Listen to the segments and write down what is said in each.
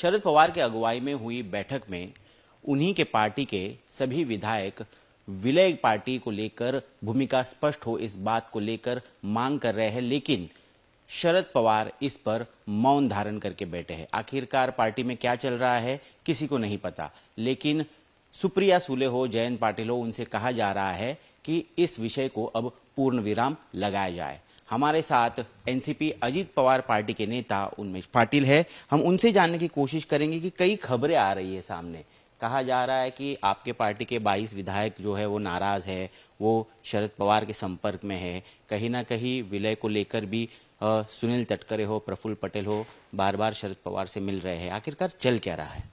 शरद पवार के अगुवाई में हुई बैठक में उन्हीं के पार्टी के सभी विधायक विलय पार्टी को लेकर भूमिका स्पष्ट हो इस बात को लेकर मांग कर रहे हैं, लेकिन शरद पवार इस पर मौन धारण करके बैठे हैं। आखिरकार पार्टी में क्या चल रहा है किसी को नहीं पता, लेकिन सुप्रिया सुले हो, जयंत पाटिल हो, उनसे कहा जा रहा है कि इस विषय को अब पूर्ण विराम लगाया जाए। हमारे साथ एनसीपी अजीत पवार पार्टी के नेता उन्मेष पाटिल है। हम उनसे जानने की कोशिश करेंगे कि कई खबरें आ रही है सामने। कहा जा रहा है कि आपके पार्टी के 22 विधायक जो है वो नाराज है, वो शरद पवार के संपर्क में है। कहीं ना कहीं विलय को लेकर भी सुनील तटकरे हो, प्रफुल्ल पटेल हो, बार बार शरद पवार से मिल रहे हैं। आखिरकार चल क्या रहा है?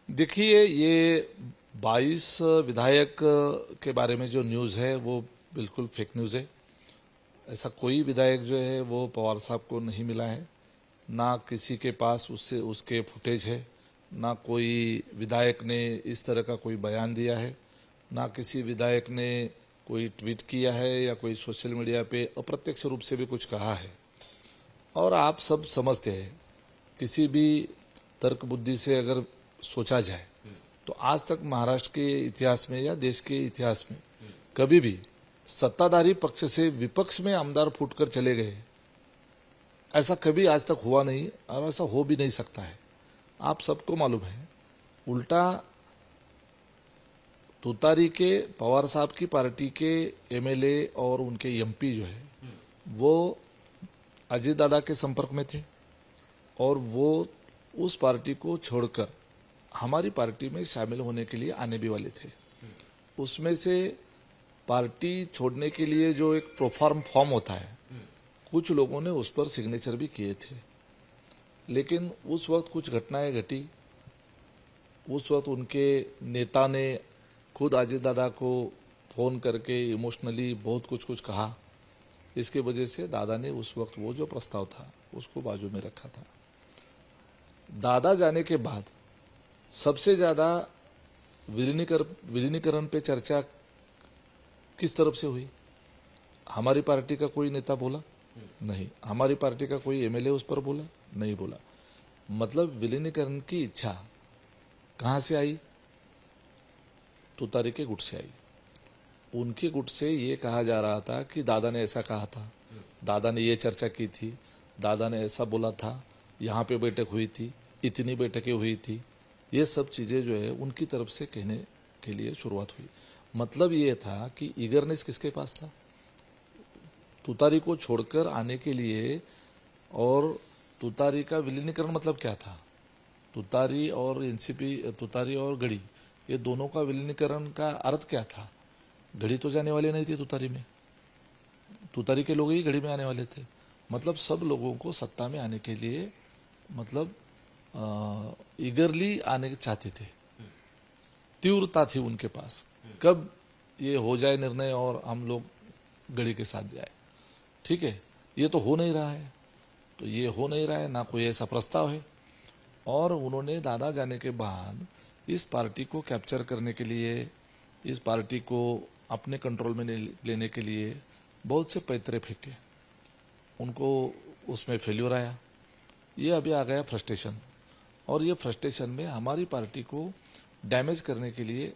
देखिए, ये 22 विधायक के बारे में जो न्यूज़ है वो बिल्कुल फेक न्यूज़ है। ऐसा कोई विधायक जो है वो पवार साहब को नहीं मिला है, ना किसी के पास उसके फुटेज है, ना कोई विधायक ने इस तरह का कोई बयान दिया है, ना किसी विधायक ने कोई ट्वीट किया है या कोई सोशल मीडिया पे अप्रत्यक्ष रूप से भी कुछ कहा है। और आप सब समझते हैं, किसी भी तर्क बुद्धि से अगर सोचा जाए तो आज तक महाराष्ट्र के इतिहास में या देश के इतिहास में कभी भी सत्ताधारी पक्ष से विपक्ष में आमदार फूटकर चले गए, ऐसा कभी आज तक हुआ नहीं और ऐसा हो भी नहीं सकता है। आप सबको मालूम है, उल्टा तुतारी के पवार साहब की पार्टी के एमएलए और उनके एमपी जो है वो अजीत दादा के संपर्क में थे और वो उस पार्टी को छोड़कर हमारी पार्टी में शामिल होने के लिए आने भी वाले थे। उसमें से पार्टी छोड़ने के लिए जो एक प्रोफार्म फॉर्म होता है, कुछ लोगों ने उस पर सिग्नेचर भी किए थे, लेकिन उस वक्त कुछ घटनाएं घटी। उस वक्त उनके नेता ने खुद अजीत दादा को फोन करके इमोशनली बहुत कुछ कहा। इसके वजह से दादा ने उस वक्त वो जो प्रस्ताव था उसको बाजू में रखा था। दादा जाने के बाद सबसे ज्यादा विलीनीकरण पे चर्चा किस तरफ से हुई? हमारी पार्टी का कोई नेता बोला नहीं, हमारी पार्टी का कोई एमएलए उस पर बोला नहीं बोला। मतलब विलीनीकरण की इच्छा कहां से आई? तुतारी के गुट से आई। उनके गुट से ये कहा जा रहा था कि दादा ने ऐसा कहा था, दादा ने ये चर्चा की थी, दादा ने ऐसा बोला था, यहाँ पे बैठक हुई थी, इतनी बैठकें हुई थी। ये सब चीजें जो है उनकी तरफ से कहने के लिए शुरुआत हुई। मतलब ये था कि ईगरनेस किसके पास था? तुतारी को छोड़कर आने के लिए। और तुतारी का विलीनीकरण मतलब क्या था? तुतारी और एनसीपी, तुतारी और गढ़ी, ये दोनों का विलीनीकरण का अर्थ क्या था? गढ़ी तो जाने वाले नहीं थे तुतारी में, तुतारी के लोग ही गढ़ी में आने वाले थे। मतलब सब लोगों को सत्ता में आने के लिए मतलब ईगरली आने चाहते थे, तीव्रता थी उनके पास, कब ये हो जाए निर्णय और हम लोग गढ़ी के साथ जाए। ठीक है, ये तो हो नहीं रहा है, तो ये हो नहीं रहा है, ना कोई ऐसा प्रस्ताव है। और उन्होंने दादा जाने के बाद इस पार्टी को कैप्चर करने के लिए, इस पार्टी को अपने कंट्रोल में लेने के लिए बहुत से पैतरे फेंके। उनको उसमें फेल्यूर आया। ये अभी आ गया फ्रस्ट्रेशन, और ये फ्रस्ट्रेशन में हमारी पार्टी को डैमेज करने के लिए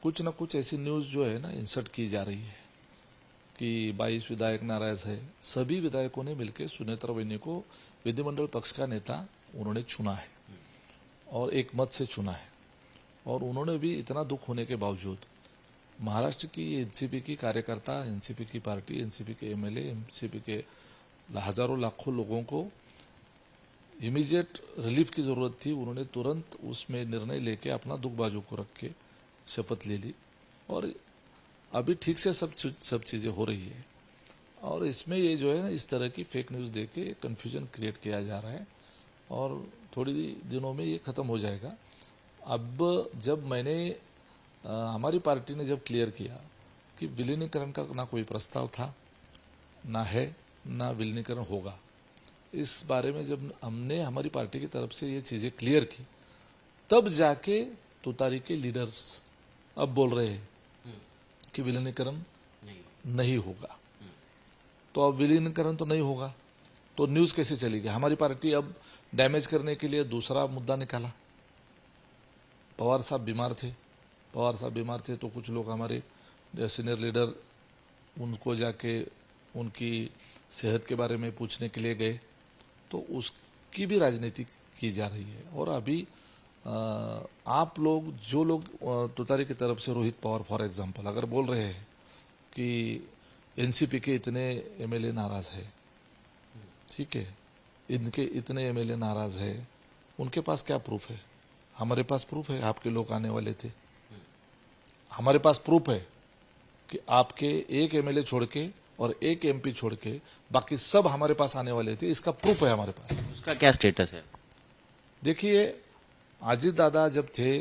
कुछ न कुछ ऐसी न्यूज़ जो है ना इंसर्ट की जा रही है कि 22 विधायक नाराज है। सभी विधायकों ने मिलकर सुनेत्रा बहनी को विधिमंडल पक्ष का नेता उन्होंने चुना है और एक मत से चुना है। और उन्होंने भी इतना दुख होने के बावजूद महाराष्ट्र की एनसीपी की कार्यकर्ता, एनसीपी की पार्टी, एनसीपी के एमएलए, एनसीपी के हजारों लाखों लोगों को इमीडिएट रिलीफ की जरूरत थी। उन्होंने तुरंत उसमें निर्णय लेके अपना दुख बाजू को रख के शपथ ले ली और अभी ठीक से सब चीजें हो रही है। और इसमें ये जो है ना इस तरह की फेक न्यूज़ देके कंफ्यूजन क्रिएट किया जा रहा है और थोड़ी दिनों में ये खत्म हो जाएगा। अब जब मैंने हमारी पार्टी ने जब क्लियर किया कि विलीनीकरण का ना कोई प्रस्ताव था, ना है, ना विलीनीकरण होगा, इस बारे में जब हमने हमारी पार्टी की तरफ से ये चीजें क्लियर की, तब जाके तुतारी के लीडर्स अब बोल रहे हैं कि विलीनीकरण नहीं होगा। तो अब विलीनीकरण तो नहीं होगा तो न्यूज कैसे चलेगी? हमारी पार्टी अब डैमेज करने के लिए दूसरा मुद्दा निकाला। पवार साहब बीमार थे तो कुछ लोग हमारे सीनियर लीडर उनको जाके उनकी सेहत के बारे में पूछने के लिए गए, तो उसकी भी राजनीति की जा रही है। और अभी आप लोग जो लोग तुतारी की तरफ से रोहित पवार फॉर एग्जांपल अगर बोल रहे हैं कि एनसीपी के इतने एमएलए नाराज है, ठीक है, इनके इतने एमएलए नाराज है, उनके पास क्या प्रूफ है? हमारे पास प्रूफ है, आपके लोग आने वाले थे। हमारे पास प्रूफ है कि आपके एक एमएलए छोड़ के और एक एमपी छोड़ के बाकी सब हमारे पास आने वाले थे। इसका प्रूफ है हमारे पास। उसका क्या स्टेटस है? देखिए, अजीत दादा जब थे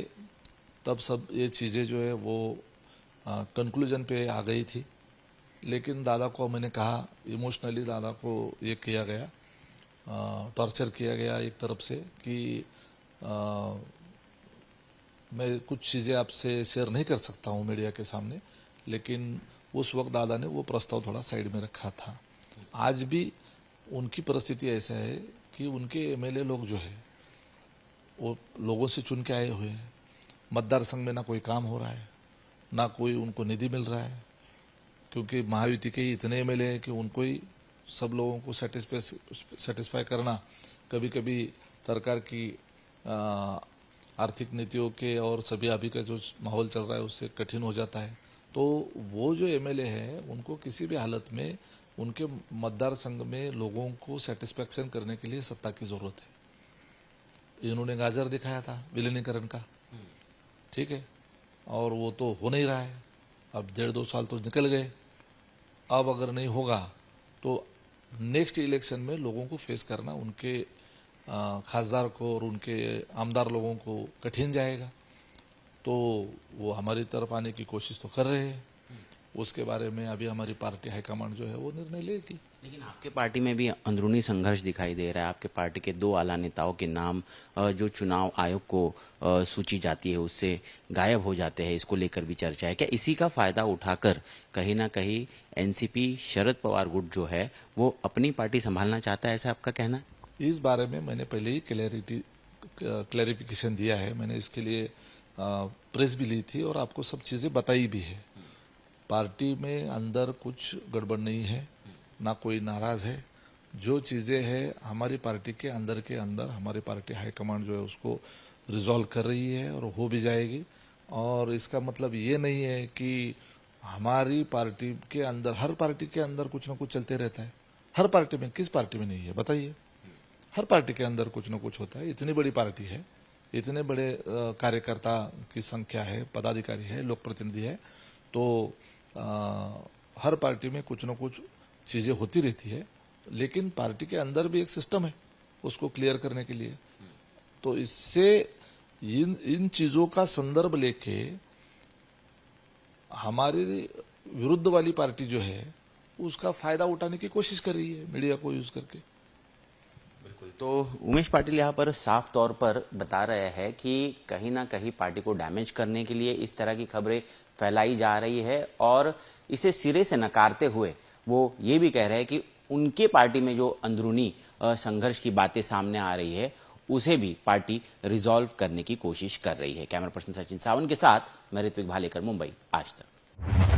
तब सब ये चीजें जो है वो कंक्लूजन पे आ गई थी, लेकिन दादा को मैंने कहा इमोशनली दादा को ये किया गया, टॉर्चर किया गया एक तरफ से कि मैं कुछ चीज़ें आपसे शेयर नहीं कर सकता हूँ मीडिया के सामने, लेकिन उस वक्त दादा ने वो प्रस्ताव थोड़ा साइड में रखा था। आज भी उनकी परिस्थिति ऐसा है कि उनके एमएलए लोग जो है वो लोगों से चुन के आए हुए हैं। मतदार संघ में ना कोई काम हो रहा है, ना कोई उनको निधि मिल रहा है, क्योंकि महायुति के ही इतने एमएलए हैं कि उनको ही सब लोगों को सेटिस्फाई करना कभी कभी सरकार की आर्थिक नीतियों के और सभी अभी का जो माहौल चल रहा है उससे कठिन हो जाता है। तो वो जो एमएलए हैं उनको किसी भी हालत में उनके मतदार संघ में लोगों को सेटिस्फैक्शन करने के लिए सत्ता की जरूरत है। इन्होंने गाजर दिखाया था विलीनीकरण का, ठीक है, और वो तो हो नहीं रहा है। अब 1.5-2 साल तो निकल गए। अब अगर नहीं होगा तो नेक्स्ट इलेक्शन में लोगों को फेस करना उनके खासदार को और उनके आमदार लोगों को कठिन जाएगा। तो वो हमारी तरफ आने की कोशिश तो कर रहे हैं। उसके बारे में अभी हमारी पार्टी हाईकमांड जो है वो निर्णय लेगी। लेकिन आपके पार्टी में भी अंदरूनी संघर्ष दिखाई दे रहा है। आपके पार्टी के 2 आला नेताओं के नाम जो चुनाव आयोग को सूची जाती है उससे गायब हो जाते हैं, इसको लेकर भी चर्चा है। क्या इसी का फायदा उठाकर कहीं ना कहीं एनसीपी शरद पवार गुट जो है वो अपनी पार्टी संभालना चाहता है, ऐसा आपका कहना है? इस बारे में मैंने पहले ही क्लैरिफिकेशन दिया है। मैंने इसके लिए प्रेस भी ली थी और आपको सब चीजें बताई भी है। पार्टी में अंदर कुछ गड़बड़ नहीं है, ना कोई नाराज है। जो चीजें हैं हमारी पार्टी के अंदर हमारी पार्टी हाईकमांड जो है उसको रिजॉल्व कर रही है और हो भी जाएगी। और इसका मतलब ये नहीं है कि हमारी पार्टी के अंदर, हर पार्टी के अंदर कुछ ना कुछ चलते रहता है। हर पार्टी में, किस पार्टी में नहीं है बताइए? हर पार्टी के अंदर कुछ ना कुछ होता है। इतनी बड़ी पार्टी है, इतने बड़े कार्यकर्ता की संख्या है, पदाधिकारी है, लोक प्रतिनिधि है, तो हर पार्टी में कुछ ना कुछ चीजें होती रहती है। लेकिन पार्टी के अंदर भी एक सिस्टम है उसको क्लियर करने के लिए। तो इससे इन चीजों का संदर्भ लेके हमारी विरुद्ध वाली पार्टी जो है उसका फायदा उठाने की कोशिश कर रही है मीडिया को यूज करके। तो उमेश पाटिल यहाँ पर साफ तौर पर बता रहे हैं कि कहीं ना कहीं पार्टी को डैमेज करने के लिए इस तरह की खबरें फैलाई जा रही है और इसे सिरे से नकारते हुए वो ये भी कह रहे हैं कि उनके पार्टी में जो अंदरूनी संघर्ष की बातें सामने आ रही है उसे भी पार्टी रिजॉल्व करने की कोशिश कर रही है। कैमरा पर्सन सचिन सावंत के साथ मैं ऋत्विक भालेकर, मुंबई, आज तक।